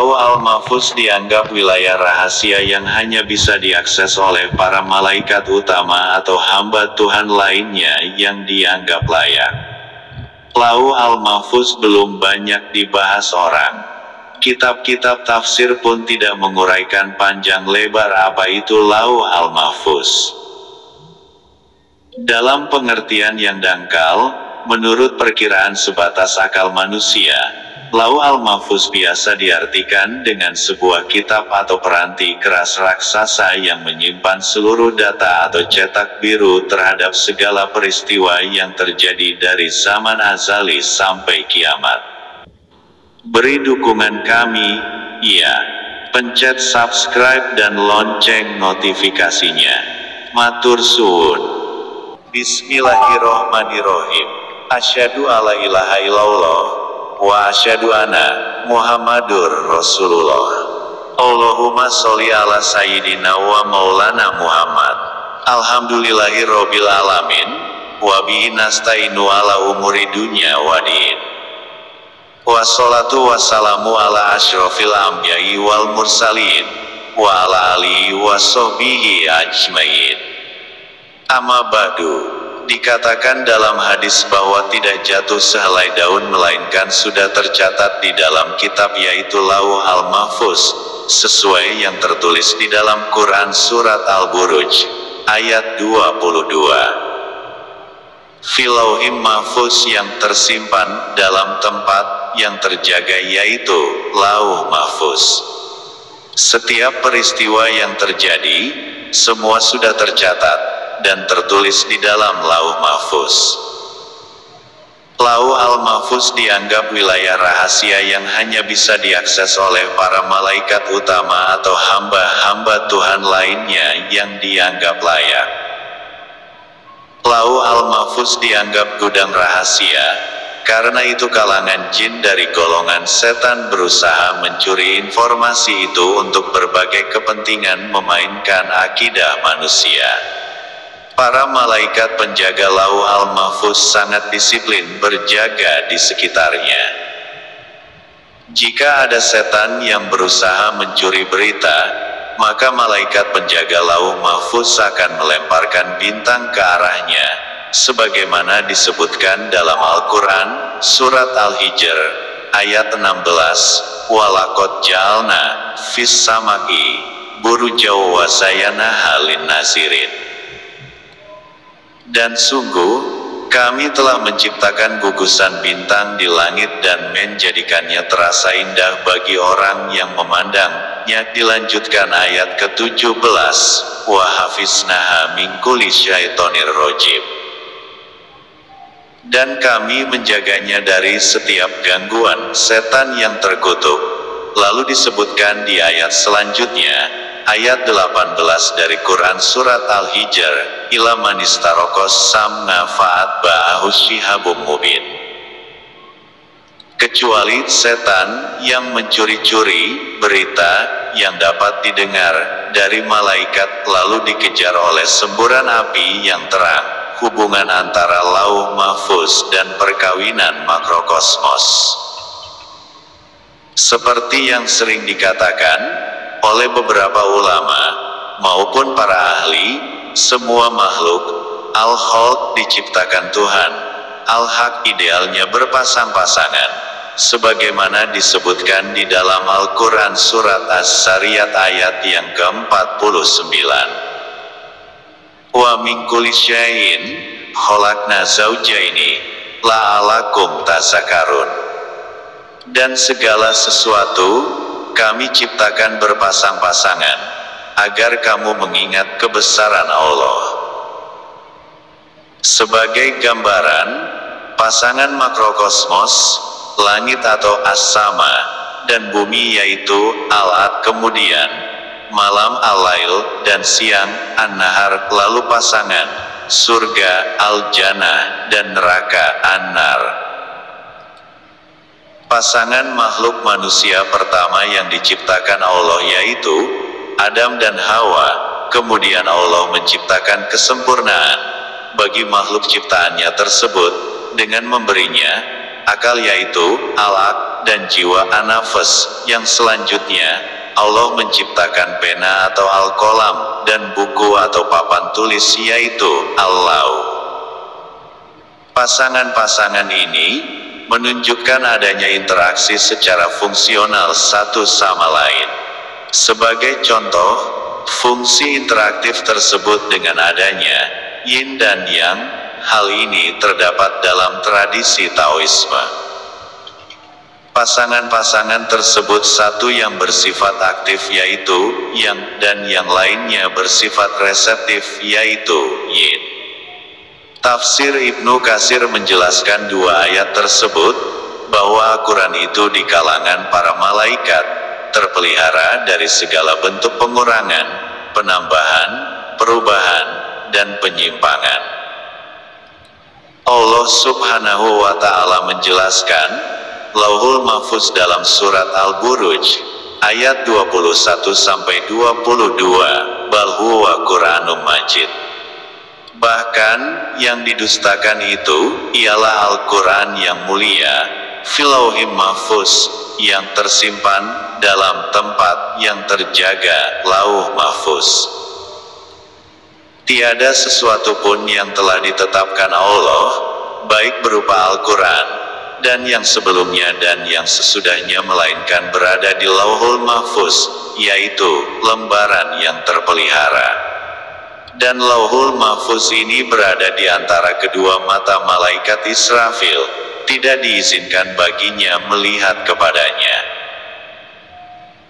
Lauh Al-Mahfuz dianggap wilayah rahasia yang hanya bisa diakses oleh para malaikat utama atau hamba Tuhan lainnya yang dianggap layak. Lauh Al-Mahfuz belum banyak dibahas orang. Kitab-kitab tafsir pun tidak menguraikan panjang lebar apa itu Lauh Al-Mahfuz. Dalam pengertian yang dangkal, menurut perkiraan sebatas akal manusia, Lauh Al-Mahfuz biasa diartikan dengan sebuah kitab atau peranti keras raksasa yang menyimpan seluruh data atau cetak biru terhadap segala peristiwa yang terjadi dari zaman azali sampai kiamat. Beri dukungan kami, ya. Pencet subscribe dan lonceng notifikasinya. Matur suwun. Bismillahirrohmanirrohim. Asyhadu alla ilaha illallah wa asyhadu anna Muhammadur Rasulullah. Allahumma sholli ala sayyidina wa maulana Muhammad. Alhamdulillahirabbil alamin wa bihi nasta'inu ala umuri dunya wa din. Wassalatu wassalamu ala asyrofil anbiya'i wal mursalin wa ala alihi wa sahbihi ajmain. Amma ba'du. Dikatakan dalam hadis bahwa tidak jatuh sehelai daun melainkan sudah tercatat di dalam kitab yaitu Lauh Al-Mahfuz, sesuai yang tertulis di dalam Quran Surat Al-Buruj, ayat 22. Filauhim Mahfuz yang tersimpan dalam tempat yang terjaga yaitu Lauh Mahfuz. Setiap peristiwa yang terjadi, semua sudah tercatat dan tertulis di dalam Lauh Mahfuz. Lauh Al-Mahfuz dianggap wilayah rahasia yang hanya bisa diakses oleh para malaikat utama atau hamba-hamba Tuhan lainnya yang dianggap layak. Lauh Al-Mahfuz dianggap gudang rahasia, karena itu kalangan jin dari golongan setan berusaha mencuri informasi itu untuk berbagai kepentingan memainkan akidah manusia. Para malaikat penjaga Lauh Al-Mahfuz sangat disiplin berjaga di sekitarnya. Jika ada setan yang berusaha mencuri berita, maka malaikat penjaga Lauh Mahfuz akan melemparkan bintang ke arahnya, sebagaimana disebutkan dalam Al-Quran, Surat Al-Hijr, ayat 16, Walaqad ja'alna fis samai burujaw wa zayyanaha lin-nazirin. Dan sungguh, kami telah menciptakan gugusan bintang di langit dan menjadikannya terasa indah bagi orang yang memandangnya. Dilanjutkan ayat ke-17, wa hafiznaha min kulli syaitonir rajim. Dan kami menjaganya dari setiap gangguan setan yang terkutuk. Lalu disebutkan di ayat selanjutnya, ayat 18 dari Quran Surat Al-Hijr, ila manistarokos samna fa'at ba'ahus syihabum mubin. Kecuali setan yang mencuri-curi berita yang dapat didengar dari malaikat lalu dikejar oleh semburan api yang terang, hubungan antara Lauh Mahfuz dan perkawinan makrokosmos. Seperti yang sering dikatakan oleh beberapa ulama maupun para ahli, semua makhluk Al-Khalq diciptakan Tuhan Al-Haq idealnya berpasang-pasangan, sebagaimana disebutkan di dalam Al-Quran Surat As-Sariyat ayat yang ke-49. Wa min kulli syai'in khalaqna zawjaini la'alakum tazakarun. Dan segala sesuatu kami ciptakan berpasang-pasangan, agar kamu mengingat kebesaran Allah. Sebagai gambaran, pasangan makrokosmos, langit atau as-sama, dan bumi yaitu al-ad, kemudian malam al-lail, dan siang an-nahar, lalu pasangan surga al-jannah, dan neraka an-nar. Pasangan makhluk manusia pertama yang diciptakan Allah yaitu Adam dan Hawa. Kemudian Allah menciptakan kesempurnaan bagi makhluk ciptaannya tersebut dengan memberinya akal yaitu al-aql dan jiwa anafas. Yang selanjutnya, Allah menciptakan pena atau al-qalam, dan buku atau papan tulis yaitu al-lauh. Pasangan-pasangan ini menunjukkan adanya interaksi secara fungsional satu sama lain. Sebagai contoh, fungsi interaktif tersebut dengan adanya yin dan yang, hal ini terdapat dalam tradisi Taoisme. Pasangan-pasangan tersebut satu yang bersifat aktif yaitu yang, dan yang lainnya bersifat reseptif yaitu yin. Tafsir Ibnu Katsir menjelaskan dua ayat tersebut, bahwa Al-Quran itu di kalangan para malaikat, terpelihara dari segala bentuk pengurangan, penambahan, perubahan, dan penyimpangan. Allah Subhanahu wa Ta'ala menjelaskan Lauhul Mahfuz dalam surat Al-Buruj ayat 21-22, bal huwa Qur'anum Majid. Bahkan yang didustakan itu ialah Al-Quran yang mulia, fil Lauhil Mahfuz, yang tersimpan dalam tempat yang terjaga, Lauh Mahfuz. Tiada sesuatu pun yang telah ditetapkan Allah, baik berupa Al-Quran dan yang sebelumnya dan yang sesudahnya, melainkan berada di Lauhul Mahfuz, yaitu lembaran yang terpelihara. Dan Lauhul Mahfuz ini berada di antara kedua mata malaikat Israfil, tidak diizinkan baginya melihat kepadanya.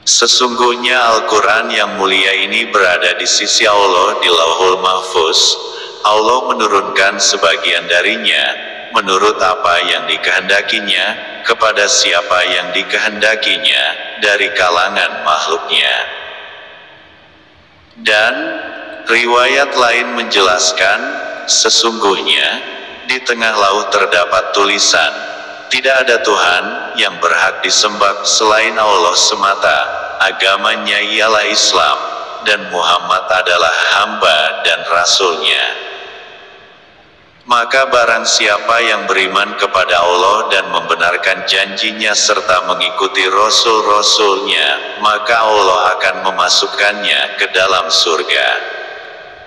Sesungguhnya Al-Quran yang mulia ini berada di sisi Allah di Lauhul Mahfuz. Allah menurunkan sebagian darinya menurut apa yang dikehendakinya, kepada siapa yang dikehendakinya, dari kalangan makhluknya. Dan riwayat lain menjelaskan, sesungguhnya di tengah lauh terdapat tulisan, tidak ada Tuhan yang berhak disembah selain Allah semata, agamanya ialah Islam, dan Muhammad adalah hamba dan rasulnya. Maka barang siapa yang beriman kepada Allah dan membenarkan janjinya serta mengikuti Rasul-Rasulnya, maka Allah akan memasukkannya ke dalam surga.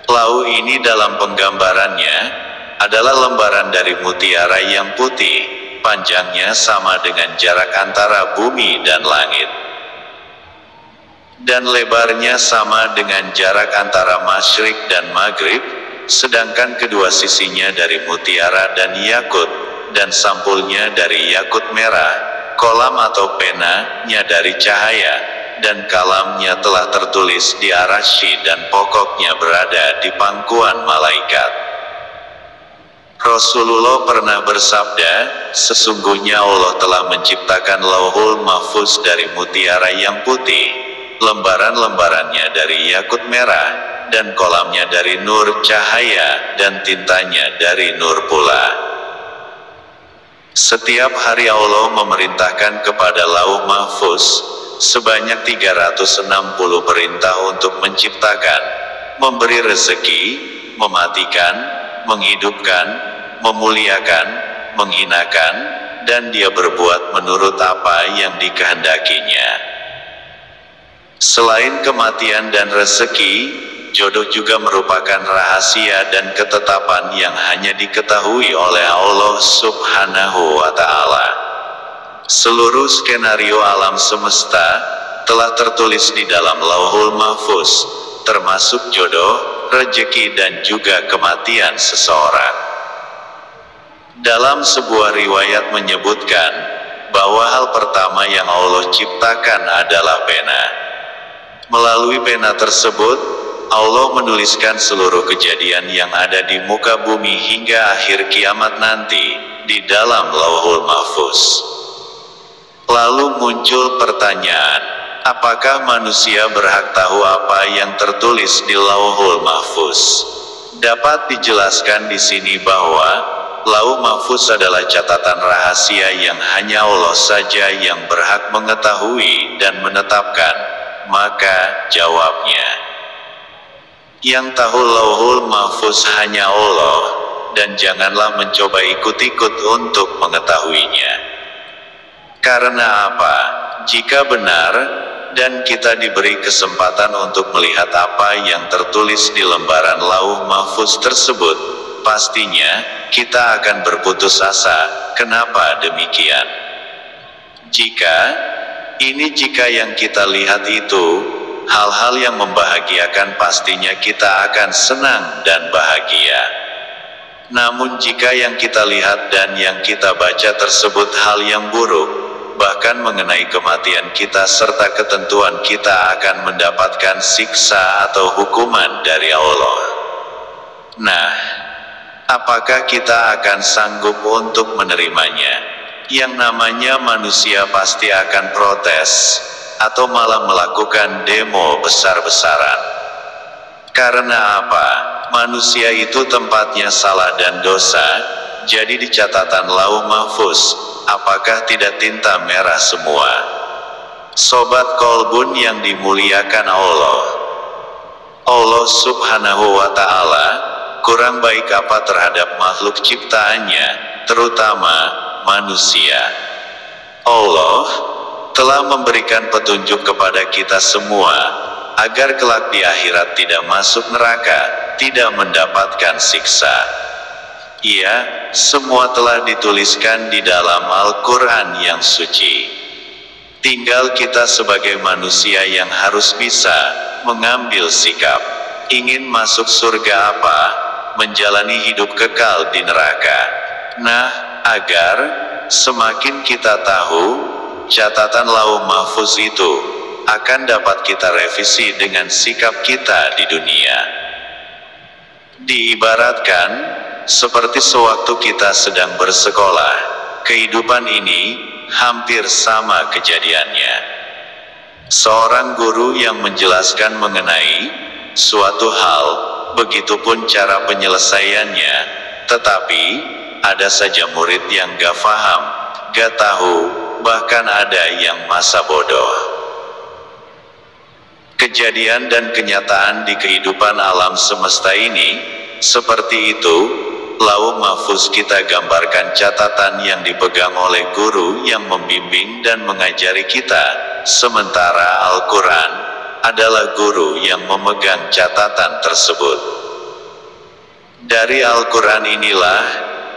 Lauh ini dalam penggambarannya adalah lembaran dari mutiara yang putih, panjangnya sama dengan jarak antara bumi dan langit, dan lebarnya sama dengan jarak antara masyrik dan maghrib, sedangkan kedua sisinya dari mutiara dan yakut, dan sampulnya dari yakut merah. Kolam atau pena-nya dari cahaya, dan kalamnya telah tertulis di Arasy, dan pokoknya berada di pangkuan malaikat. Rasulullah pernah bersabda, sesungguhnya Allah telah menciptakan Lauhul Mahfuz dari mutiara yang putih, lembaran-lembarannya dari yakut merah, dan kolamnya dari nur cahaya, dan tintanya dari nur pula. Setiap hari Allah memerintahkan kepada Lauh Mahfuz sebanyak 360 perintah untuk menciptakan, memberi rezeki, mematikan, menghidupkan, memuliakan, menghinakan, dan Dia berbuat menurut apa yang dikehendakinya. Selain kematian dan rezeki, jodoh juga merupakan rahasia dan ketetapan yang hanya diketahui oleh Allah Subhanahu wa Ta'ala. Seluruh skenario alam semesta telah tertulis di dalam Lauhul Mahfuz, termasuk jodoh, rezeki, dan juga kematian seseorang. Dalam sebuah riwayat menyebutkan bahwa hal pertama yang Allah ciptakan adalah pena. Melalui pena tersebut, Allah menuliskan seluruh kejadian yang ada di muka bumi hingga akhir kiamat nanti, di dalam Lauhul Mahfuz. Lalu muncul pertanyaan, apakah manusia berhak tahu apa yang tertulis di Lauhul Mahfuz? Dapat dijelaskan di sini bahwa Lauh Mahfuz adalah catatan rahasia yang hanya Allah saja yang berhak mengetahui dan menetapkan. Maka jawabnya, yang tahu Lauhul Mahfuz hanya Allah, dan janganlah mencoba ikut-ikut untuk mengetahuinya. Karena apa? Jika benar, dan kita diberi kesempatan untuk melihat apa yang tertulis di lembaran Lauh Mahfuz tersebut, pastinya kita akan berputus asa. Kenapa demikian? Jika yang kita lihat itu hal-hal yang membahagiakan, pastinya kita akan senang dan bahagia. Namun jika yang kita lihat dan yang kita baca tersebut hal yang buruk, bahkan mengenai kematian kita serta ketentuan kita akan mendapatkan siksa atau hukuman dari Allah. Nah, apakah kita akan sanggup untuk menerimanya? Yang namanya manusia pasti akan protes, atau malah melakukan demo besar-besaran. Karena apa? Manusia itu tempatnya salah dan dosa, jadi di catatan Lauh Mahfuz, apakah tidak tinta merah semua? Sobat Kolbun yang dimuliakan Allah. Allah Subhanahu wa Ta'ala kurang baik apa terhadap makhluk ciptaannya, terutama manusia. Allah telah memberikan petunjuk kepada kita semua, agar kelak di akhirat tidak masuk neraka, tidak mendapatkan siksa. Iya, semua telah dituliskan di dalam Al-Quran yang suci. Tinggal kita sebagai manusia yang harus bisa mengambil sikap. Ingin masuk surga apa? Menjalani hidup kekal di neraka. Nah, agar semakin kita tahu catatan Lauh Mahfuz itu, akan dapat kita revisi dengan sikap kita di dunia. Diibaratkan seperti sewaktu kita sedang bersekolah, kehidupan ini hampir sama kejadiannya. Seorang guru yang menjelaskan mengenai suatu hal, begitupun cara penyelesaiannya, tetapi ada saja murid yang gak paham, gak tahu, bahkan ada yang masa bodoh. Kejadian dan kenyataan di kehidupan alam semesta ini seperti itu. Lauh Mahfuz kita gambarkan catatan yang dipegang oleh guru yang membimbing dan mengajari kita, sementara Al-Quran adalah guru yang memegang catatan tersebut. Dari Al-Quran inilah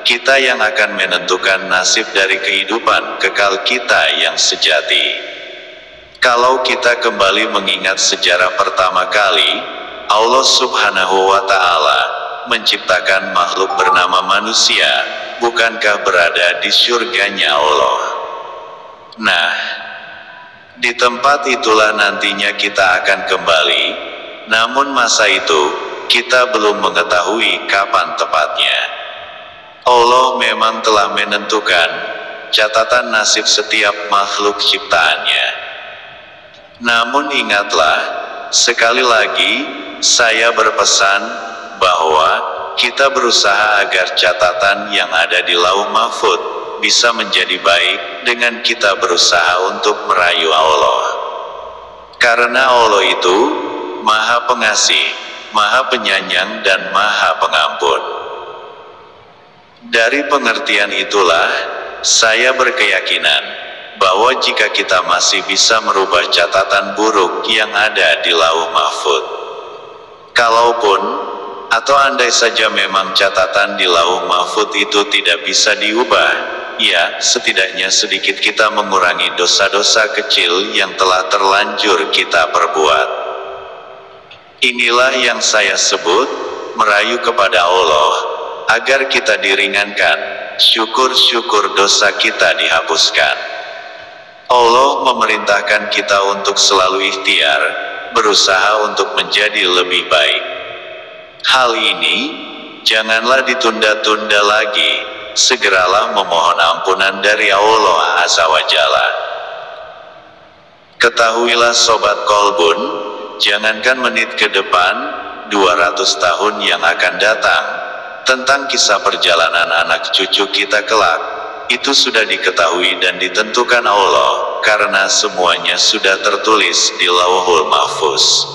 kita yang akan menentukan nasib dari kehidupan kekal kita yang sejati. Kalau kita kembali mengingat sejarah pertama kali, Allah Subhanahu wa Ta'ala menciptakan makhluk bernama manusia, bukankah berada di surganya Allah? Nah, di tempat itulah nantinya kita akan kembali, namun masa itu, kita belum mengetahui kapan tepatnya. Allah memang telah menentukan catatan nasib setiap makhluk ciptaannya. Namun ingatlah, sekali lagi, saya berpesan bahwa kita berusaha agar catatan yang ada di Lauh Mahfuz bisa menjadi baik dengan kita berusaha untuk merayu Allah. Karena Allah itu Maha Pengasih, Maha Penyayang dan Maha Pengampun. Dari pengertian itulah, saya berkeyakinan bahwa jika kita masih bisa merubah catatan buruk yang ada di Lauh Mahfuz, kalaupun atau andai saja memang catatan di Lauh Mahfuz itu tidak bisa diubah, ya setidaknya sedikit kita mengurangi dosa-dosa kecil yang telah terlanjur kita perbuat. Inilah yang saya sebut merayu kepada Allah, agar kita diringankan, syukur-syukur dosa kita dihapuskan. Allah memerintahkan kita untuk selalu ikhtiar, berusaha untuk menjadi lebih baik. Hal ini janganlah ditunda-tunda lagi, segeralah memohon ampunan dari Allah Azza wa Jalla. Ketahuilah Sobat Kolbun, jangankan menit ke depan, 200 tahun yang akan datang, tentang kisah perjalanan anak cucu kita kelak, itu sudah diketahui dan ditentukan Allah, karena semuanya sudah tertulis di Lauhul Mahfuz.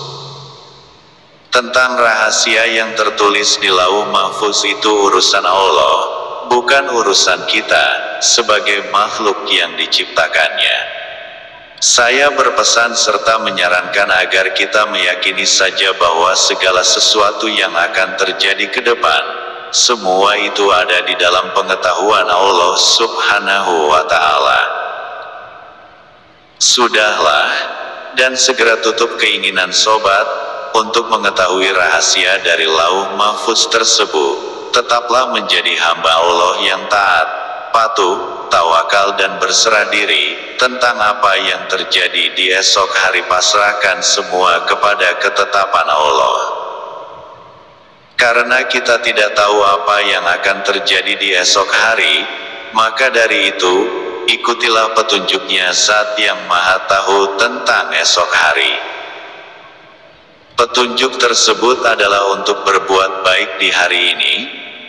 Tentang rahasia yang tertulis di Lauh Mahfuz itu urusan Allah, bukan urusan kita. sebagai makhluk yang diciptakannya. Saya berpesan serta menyarankan agar kita meyakini saja bahwa segala sesuatu yang akan terjadi ke depan, semua itu ada di dalam pengetahuan Allah Subhanahu wa Ta'ala. Sudahlah, dan segera tutup keinginan sobat untuk mengetahui rahasia dari Lauh Mahfuz tersebut. Tetaplah menjadi hamba Allah yang taat, patuh, tawakal dan berserah diri. Tentang apa yang terjadi di esok hari, pasrahkan semua kepada ketetapan Allah. Karena kita tidak tahu apa yang akan terjadi di esok hari, maka dari itu, ikutilah petunjuknya Zat yang Maha Tahu tentang esok hari. Petunjuk tersebut adalah untuk berbuat baik di hari ini,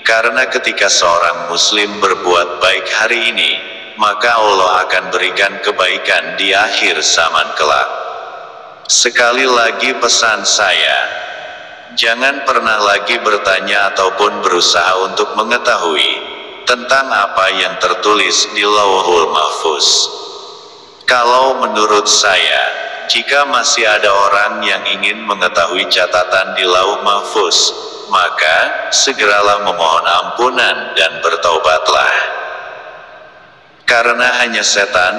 karena ketika seorang muslim berbuat baik hari ini, maka Allah akan berikan kebaikan di akhir zaman kelak. Sekali lagi pesan saya, jangan pernah lagi bertanya ataupun berusaha untuk mengetahui tentang apa yang tertulis di Lauhul Mahfuz. Kalau menurut saya, jika masih ada orang yang ingin mengetahui catatan di Lauh Mahfuz, maka segeralah memohon ampunan dan bertaubatlah. Karena hanya setan,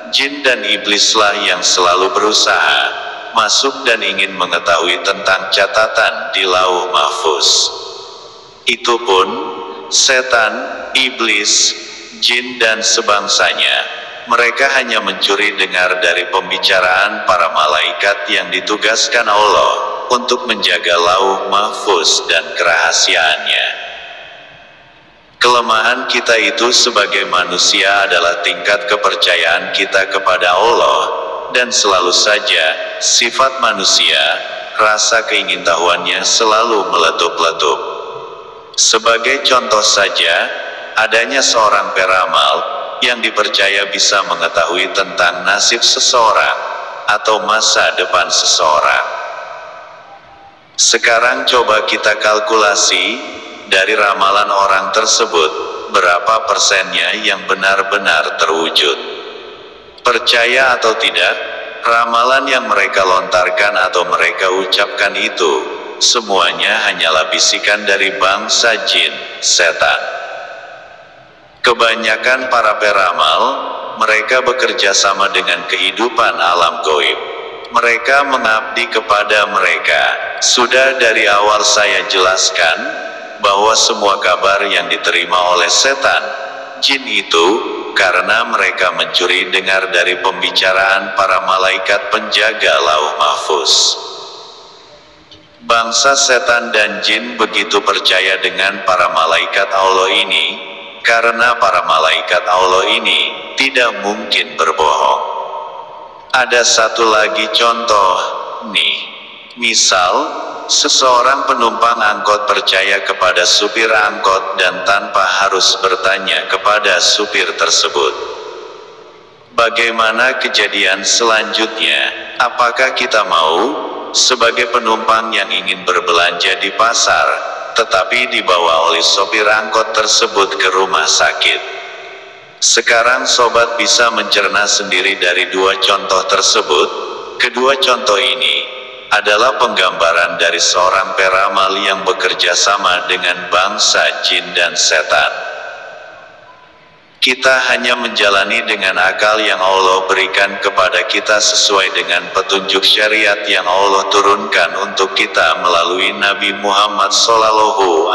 jin dan iblislah yang selalu berusaha masuk dan ingin mengetahui tentang catatan di Lauh Mahfuz. Itu pun, setan, iblis, jin dan sebangsanya, mereka hanya mencuri dengar dari pembicaraan para malaikat yang ditugaskan Allah untuk menjaga Lauh Mahfuz dan kerahasiaannya. Kelemahan kita itu sebagai manusia adalah tingkat kepercayaan kita kepada Allah, dan selalu saja, sifat manusia, rasa keingintahuannya selalu meletup-letup. Sebagai contoh saja, adanya seorang peramal, yang dipercaya bisa mengetahui tentang nasib seseorang, atau masa depan seseorang. Sekarang coba kita kalkulasi, dari ramalan orang tersebut, berapa persennya yang benar-benar terwujud. Percaya atau tidak, ramalan yang mereka lontarkan atau mereka ucapkan itu, semuanya hanyalah bisikan dari bangsa jin, setan. Kebanyakan para peramal, mereka bekerja sama dengan kehidupan alam gaib. Mereka mengabdi kepada mereka. Sudah dari awal saya jelaskan, bahwa semua kabar yang diterima oleh setan, jin itu, karena mereka mencuri dengar dari pembicaraan para malaikat penjaga Lauh Mahfuz. Bangsa setan dan jin begitu percaya dengan para malaikat Allah ini, karena para malaikat Allah ini tidak mungkin berbohong. Ada satu lagi contoh, nih. Misal, seseorang penumpang angkot percaya kepada supir angkot dan tanpa harus bertanya kepada supir tersebut. Bagaimana kejadian selanjutnya? Apakah kita mau, sebagai penumpang yang ingin berbelanja di pasar, tetapi dibawa oleh sopir angkot tersebut ke rumah sakit? Sekarang sobat bisa mencerna sendiri dari dua contoh tersebut. Kedua contoh ini adalah penggambaran dari seorang peramal yang bekerja sama dengan bangsa jin dan setan. Kita hanya menjalani dengan akal yang Allah berikan kepada kita sesuai dengan petunjuk syariat yang Allah turunkan untuk kita melalui Nabi Muhammad SAW.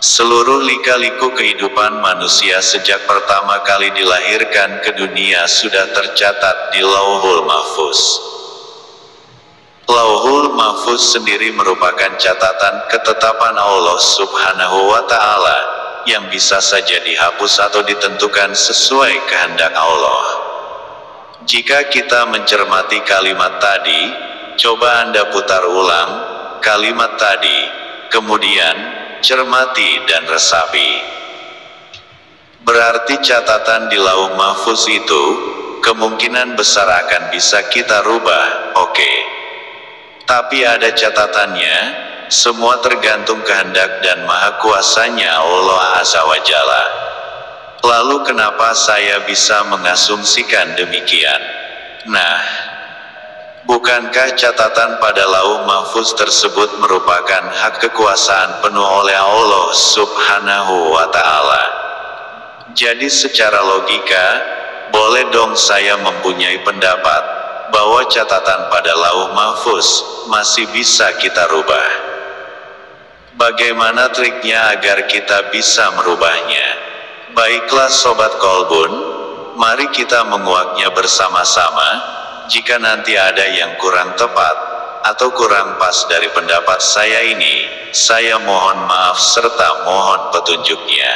Seluruh lika-liku kehidupan manusia sejak pertama kali dilahirkan ke dunia sudah tercatat di Lauhul Mahfuz. Lauhul Mahfuz sendiri merupakan catatan ketetapan Allah Subhanahu wa Ta'ala, yang bisa saja dihapus atau ditentukan sesuai kehendak Allah. Jika kita mencermati kalimat tadi, coba Anda putar ulang kalimat tadi, kemudian cermati dan resapi. Berarti catatan di Lauh Mahfuz itu kemungkinan besar akan bisa kita rubah, oke. Tapi ada catatannya, semua tergantung kehendak dan maha kuasanya Allah Azza wa Jalla. Lalu kenapa saya bisa mengasumsikan demikian? Nah, bukankah catatan pada lauh mahfuz tersebut merupakan hak kekuasaan penuh oleh Allah Subhanahu wa Ta'ala? Jadi secara logika, boleh dong saya mempunyai pendapat bahwa catatan pada lauh mahfuz masih bisa kita rubah. Bagaimana triknya agar kita bisa merubahnya? Baiklah Sobat Kolbun, mari kita menguaknya bersama-sama. Jika nanti ada yang kurang tepat atau kurang pas dari pendapat saya ini, saya mohon maaf serta mohon petunjuknya.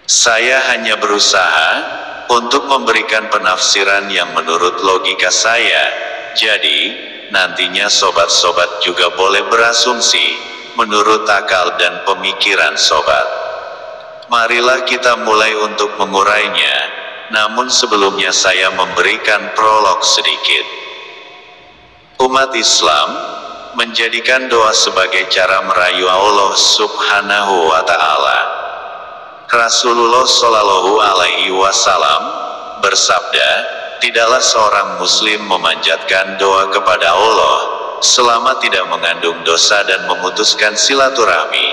Saya hanya berusaha untuk memberikan penafsiran yang menurut logika saya. Jadi, nantinya sobat-sobat juga boleh berasumsi menurut akal dan pemikiran sobat. Marilah kita mulai untuk mengurainya, namun sebelumnya saya memberikan prolog sedikit. Umat Islam menjadikan doa sebagai cara merayu Allah Subhanahu wa Ta'ala. Rasulullah Shallallahu Alaihi Wasallam bersabda, tidaklah seorang muslim memanjatkan doa kepada Allah selama tidak mengandung dosa dan memutuskan silaturahmi,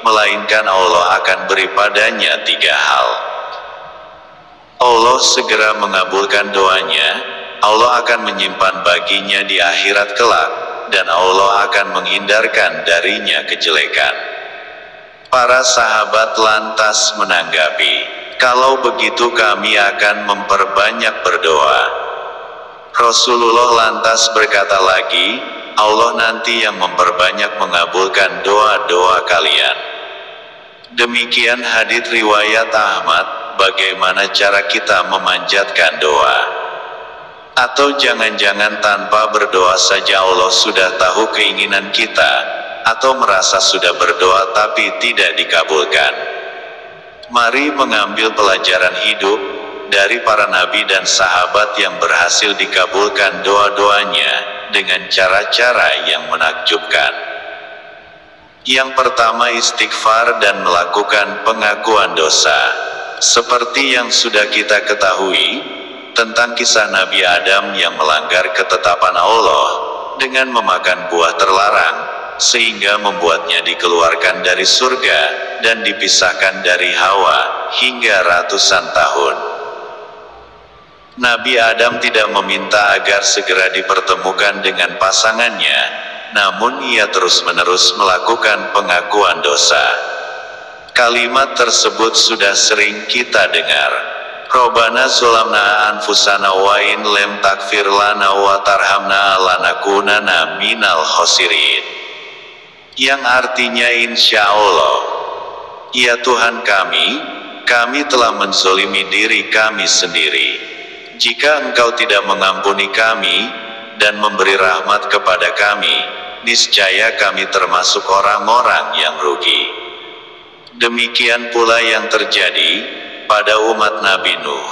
melainkan Allah akan beri padanya 3 hal. Allah segera mengabulkan doanya, Allah akan menyimpan baginya di akhirat kelak, dan Allah akan menghindarkan darinya kejelekan. Para sahabat lantas menanggapi, kalau begitu kami akan memperbanyak berdoa. Rasulullah lantas berkata lagi, Allah nanti yang memperbanyak mengabulkan doa-doa kalian. Demikian hadits riwayat Ahmad. Bagaimana cara kita memanjatkan doa? Atau jangan-jangan tanpa berdoa saja Allah sudah tahu keinginan kita, atau merasa sudah berdoa tapi tidak dikabulkan? Mari mengambil pelajaran hidup dari para nabi dan sahabat yang berhasil dikabulkan doa-doanya dengan cara-cara yang menakjubkan. Yang pertama, istighfar dan melakukan pengakuan dosa. Seperti yang sudah kita ketahui tentang kisah Nabi Adam yang melanggar ketetapan Allah dengan memakan buah terlarang, sehingga membuatnya dikeluarkan dari surga dan dipisahkan dari Hawa hingga ratusan tahun. Nabi Adam tidak meminta agar segera dipertemukan dengan pasangannya, namun ia terus-menerus melakukan pengakuan dosa. Kalimat tersebut sudah sering kita dengar. Robbana zolamna anfusana wa in lem takfir lana wa tarhamna lanakunana minal khosirin. Yang artinya insya Allah, ya Tuhan kami telah menzolimi diri kami sendiri. Jika Engkau tidak mengampuni kami dan memberi rahmat kepada kami, niscaya kami termasuk orang-orang yang rugi. Demikian pula yang terjadi pada umat Nabi Nuh.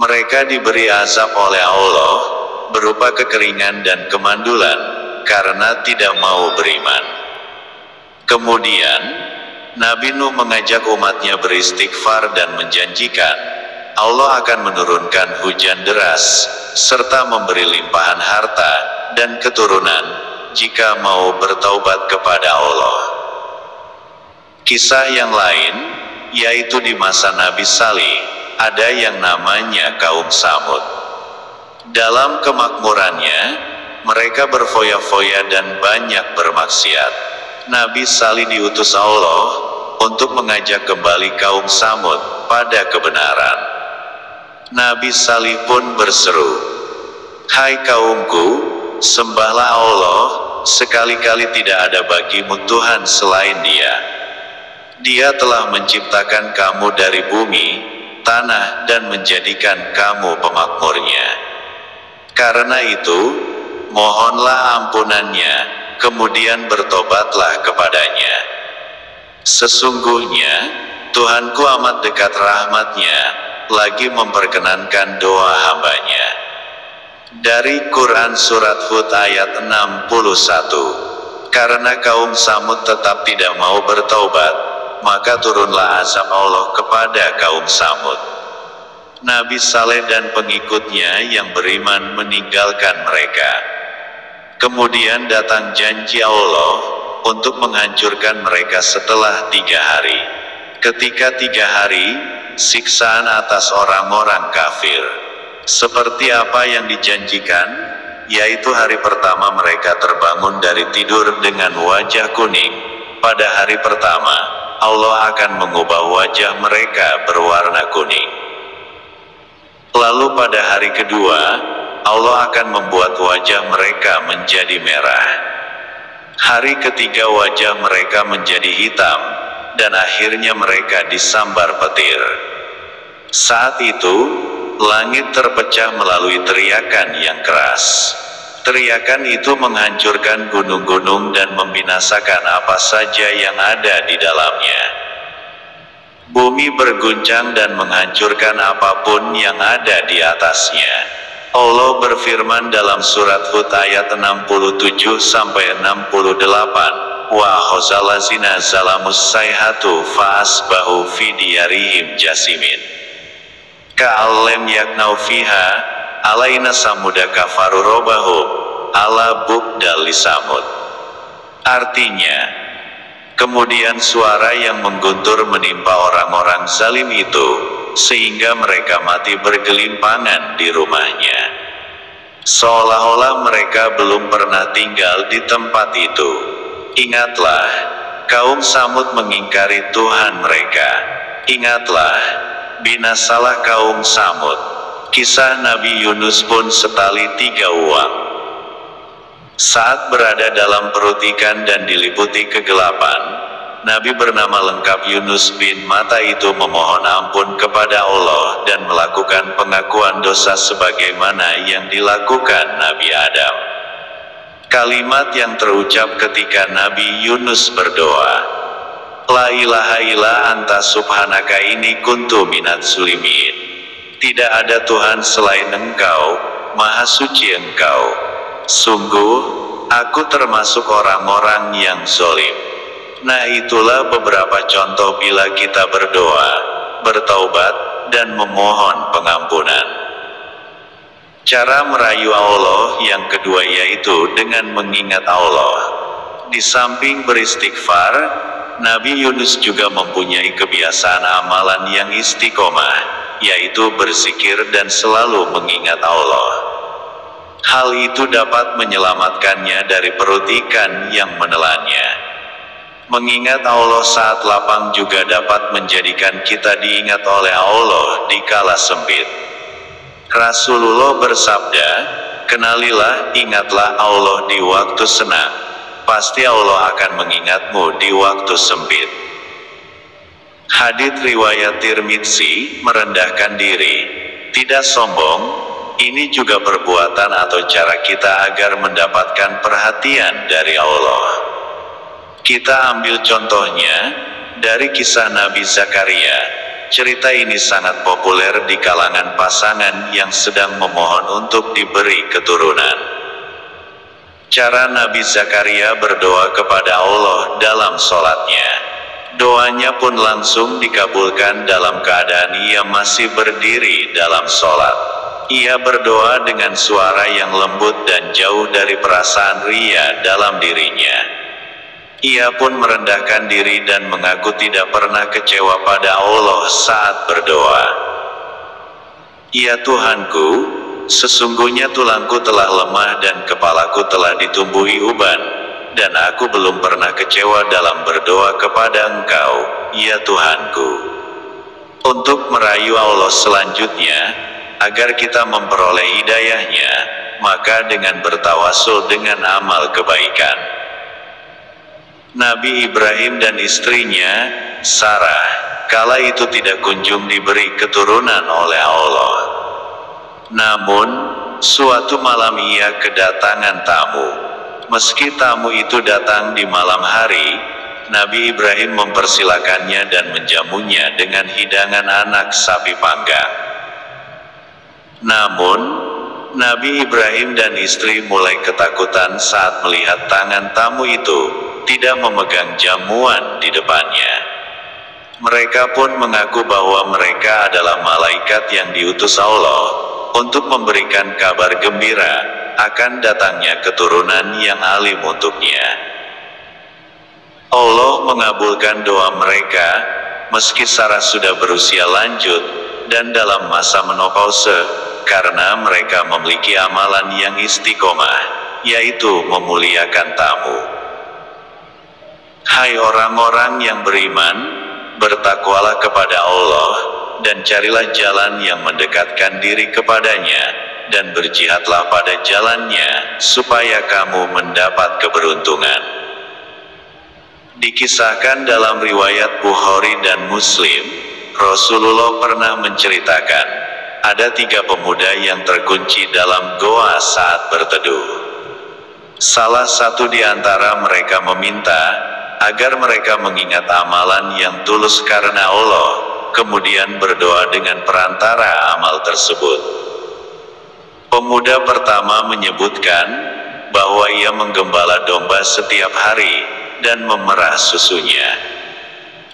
Mereka diberi azab oleh Allah berupa kekeringan dan kemandulan karena tidak mau beriman. Kemudian Nabi Nuh mengajak umatnya beristighfar dan menjanjikan Allah akan menurunkan hujan deras serta memberi limpahan harta dan keturunan jika mau bertaubat kepada Allah. Kisah yang lain, yaitu di masa Nabi Salih, ada yang namanya kaum Samud. Dalam kemakmurannya, mereka berfoya-foya dan banyak bermaksiat. Nabi Salih diutus Allah untuk mengajak kembali kaum Samud pada kebenaran. Nabi Salih pun berseru, "Hai kaumku, sembahlah Allah, sekali-kali tidak ada bagimu Tuhan selain Dia. Dia telah menciptakan kamu dari bumi, tanah dan menjadikan kamu pemakmurnya. Karena itu, mohonlah ampunannya, kemudian bertobatlah kepadanya. Sesungguhnya, Tuhanku amat dekat rahmatnya, lagi memperkenankan doa hambanya." Dari Quran Surat Hud ayat 61. Karena kaum Samud tetap tidak mau bertaubat, maka turunlah azab Allah kepada kaum Samud. Nabi Saleh dan pengikutnya yang beriman meninggalkan mereka. Kemudian datang janji Allah untuk menghancurkan mereka setelah 3 hari. Ketika 3 hari, siksaan atas orang-orang kafir. Seperti apa yang dijanjikan, yaitu hari pertama mereka terbangun dari tidur dengan wajah kuning. Pada hari pertama, Allah akan mengubah wajah mereka berwarna kuning. Lalu pada hari kedua, Allah akan membuat wajah mereka menjadi merah. Hari ketiga wajah mereka menjadi hitam, dan akhirnya mereka disambar petir. Saat itu, langit terpecah melalui teriakan yang keras. Teriakan itu menghancurkan gunung-gunung dan membinasakan apa saja yang ada di dalamnya. Bumi berguncang dan menghancurkan apapun yang ada di atasnya. Allah berfirman dalam surat Hud ayat 67-68, Wa khazalazina zalamus sayhatu fa'asbahu fi diyarihim jasimin. Ka'allem yaknau fiha, alaina samuda kafaru robahum, ala bukdal lisamud. Artinya, kemudian suara yang mengguntur menimpa orang-orang zalim itu, sehingga mereka mati bergelimpangan di rumahnya. Seolah-olah mereka belum pernah tinggal di tempat itu. Ingatlah, kaum Samud mengingkari Tuhan mereka. Ingatlah, binasalah kaum Samud. Kisah Nabi Yunus pun setali 3 uang. Saat berada dalam perut ikan dan diliputi kegelapan, Nabi bernama lengkap Yunus bin Matta itu memohon ampun kepada Allah dan melakukan pengakuan dosa sebagaimana yang dilakukan Nabi Adam. Kalimat yang terucap ketika Nabi Yunus berdoa, La ilaha illa anta subhanaka ini kuntu minat zulimin. Tidak ada Tuhan selain Engkau, Maha Suci Engkau. Sungguh, aku termasuk orang-orang yang zolim. Nah, itulah beberapa contoh bila kita berdoa, bertaubat, dan memohon pengampunan. Cara merayu Allah yang kedua yaitu dengan mengingat Allah. Di samping beristighfar, Nabi Yunus juga mempunyai kebiasaan amalan yang istiqomah, yaitu berzikir dan selalu mengingat Allah. Hal itu dapat menyelamatkannya dari perut ikan yang menelannya. Mengingat Allah saat lapang juga dapat menjadikan kita diingat oleh Allah di kala sempit. Rasulullah bersabda, kenalilah, ingatlah Allah di waktu senang. Pasti Allah akan mengingatmu di waktu sempit. Hadits riwayat Tirmidzi, merendahkan diri, tidak sombong, ini juga perbuatan atau cara kita agar mendapatkan perhatian dari Allah. Kita ambil contohnya dari kisah Nabi Zakaria. Cerita ini sangat populer di kalangan pasangan yang sedang memohon untuk diberi keturunan. Cara Nabi Zakaria berdoa kepada Allah dalam sholatnya. Doanya pun langsung dikabulkan dalam keadaan ia masih berdiri dalam sholat. Ia berdoa dengan suara yang lembut dan jauh dari perasaan ria dalam dirinya. Ia pun merendahkan diri dan mengaku tidak pernah kecewa pada Allah saat berdoa. Ya Tuhanku, sesungguhnya tulangku telah lemah dan kepalaku telah ditumbuhi uban, dan aku belum pernah kecewa dalam berdoa kepada Engkau, ya Tuhanku. Untuk merayu Allah selanjutnya, agar kita memperoleh hidayahnya, maka dengan bertawasul dengan amal kebaikan. Nabi Ibrahim dan istrinya, Sarah, kala itu tidak kunjung diberi keturunan oleh Allah. Namun, suatu malam ia kedatangan tamu. Meski tamu itu datang di malam hari, Nabi Ibrahim mempersilakannya dan menjamunya dengan hidangan anak sapi panggang. Namun, Nabi Ibrahim dan istri mulai ketakutan saat melihat tangan tamu itu tidak memegang jamuan di depannya. Mereka pun mengaku bahwa mereka adalah malaikat yang diutus Allah untuk memberikan kabar gembira akan datangnya keturunan yang alim untuknya. Allah mengabulkan doa mereka, meski Sarah sudah berusia lanjut dan dalam masa menopause, karena mereka memiliki amalan yang istiqomah, yaitu memuliakan tamu. Hai orang-orang yang beriman, bertakwalah kepada Allah, dan carilah jalan yang mendekatkan diri kepadanya, dan berjihadlah pada jalannya, supaya kamu mendapat keberuntungan. Dikisahkan dalam riwayat Bukhari dan Muslim, Rasulullah pernah menceritakan, ada 3 pemuda yang terkunci dalam goa saat berteduh. Salah satu di antara mereka meminta agar mereka mengingat amalan yang tulus karena Allah, kemudian berdoa dengan perantara amal tersebut. Pemuda pertama menyebutkan bahwa ia menggembala domba setiap hari dan memerah susunya.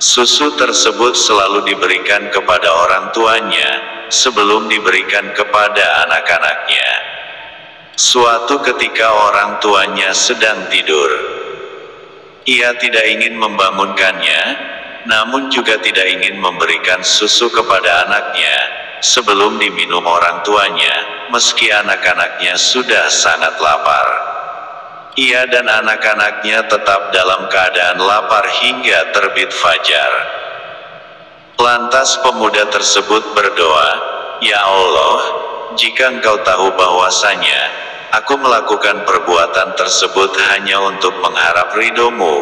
Susu tersebut selalu diberikan kepada orang tuanya sebelum diberikan kepada anak-anaknya. Suatu ketika orang tuanya sedang tidur. Ia tidak ingin membangunkannya, namun juga tidak ingin memberikan susu kepada anaknya sebelum diminum orang tuanya, meski anak-anaknya sudah sangat lapar. Ia dan anak-anaknya tetap dalam keadaan lapar hingga terbit fajar. Lantas pemuda tersebut berdoa, "Ya Allah, jika Engkau tahu bahwasanya aku melakukan perbuatan tersebut hanya untuk mengharap ridho-Mu,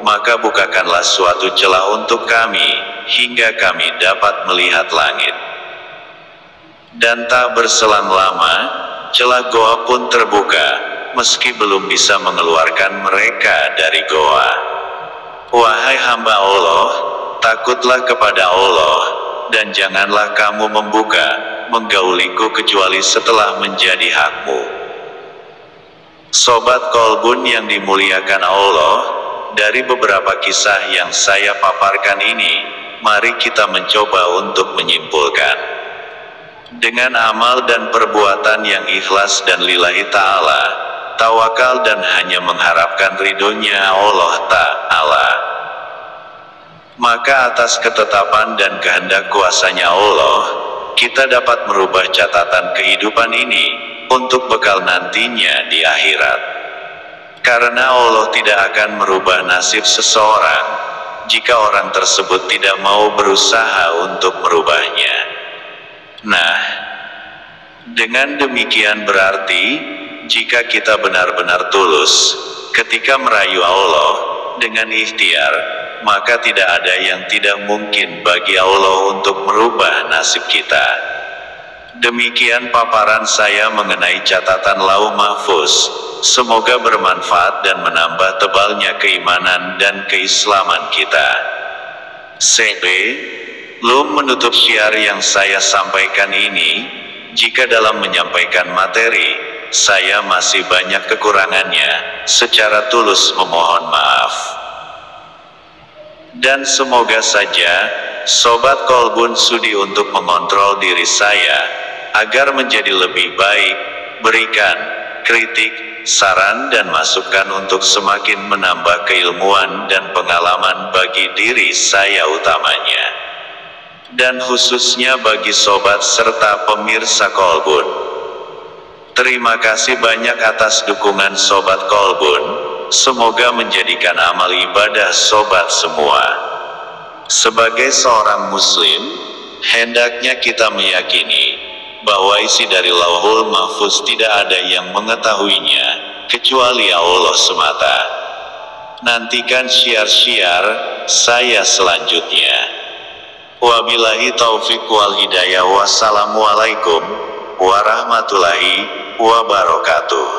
maka bukakanlah suatu celah untuk kami, hingga kami dapat melihat langit." Dan tak berselang lama, celah goa pun terbuka, meski belum bisa mengeluarkan mereka dari goa. Wahai hamba Allah, takutlah kepada Allah, dan janganlah kamu menggauliku kecuali setelah menjadi hakmu. Sobat Kolbun yang dimuliakan Allah, dari beberapa kisah yang saya paparkan ini, mari kita mencoba untuk menyimpulkan. Dengan amal dan perbuatan yang ikhlas dan lillahi ta'ala, tawakal dan hanya mengharapkan ridhonya Allah Ta'ala, maka atas ketetapan dan kehendak kuasanya Allah, kita dapat merubah catatan kehidupan ini untuk bekal nantinya di akhirat. Karena Allah tidak akan merubah nasib seseorang jika orang tersebut tidak mau berusaha untuk merubahnya. Nah, dengan demikian berarti jika kita benar-benar tulus ketika merayu Allah dengan ikhtiar, maka tidak ada yang tidak mungkin bagi Allah untuk merubah nasib kita. Demikian paparan saya mengenai catatan Lauh Mahfuz. Semoga bermanfaat dan menambah tebalnya keimanan dan keislaman kita. Sebelum menutup syiar yang saya sampaikan ini, jika dalam menyampaikan materi saya masih banyak kekurangannya, secara tulus memohon maaf. Dan semoga saja Sobat Kolbun sudi untuk mengontrol diri saya agar menjadi lebih baik, berikan kritik, saran dan masukan untuk semakin menambah keilmuan dan pengalaman bagi diri saya utamanya, dan khususnya bagi sobat serta pemirsa Kolbun. Terima kasih banyak atas dukungan Sobat Kolbun. Semoga menjadikan amal ibadah sobat semua. Sebagai seorang muslim, hendaknya kita meyakini bahwa isi dari Lauhul Mahfuz tidak ada yang mengetahuinya kecuali Allah semata. Nantikan syiar-syiar saya selanjutnya. Wabillahi taufik wal hidayah. Wassalamualaikum warahmatullahi wabarakatuh.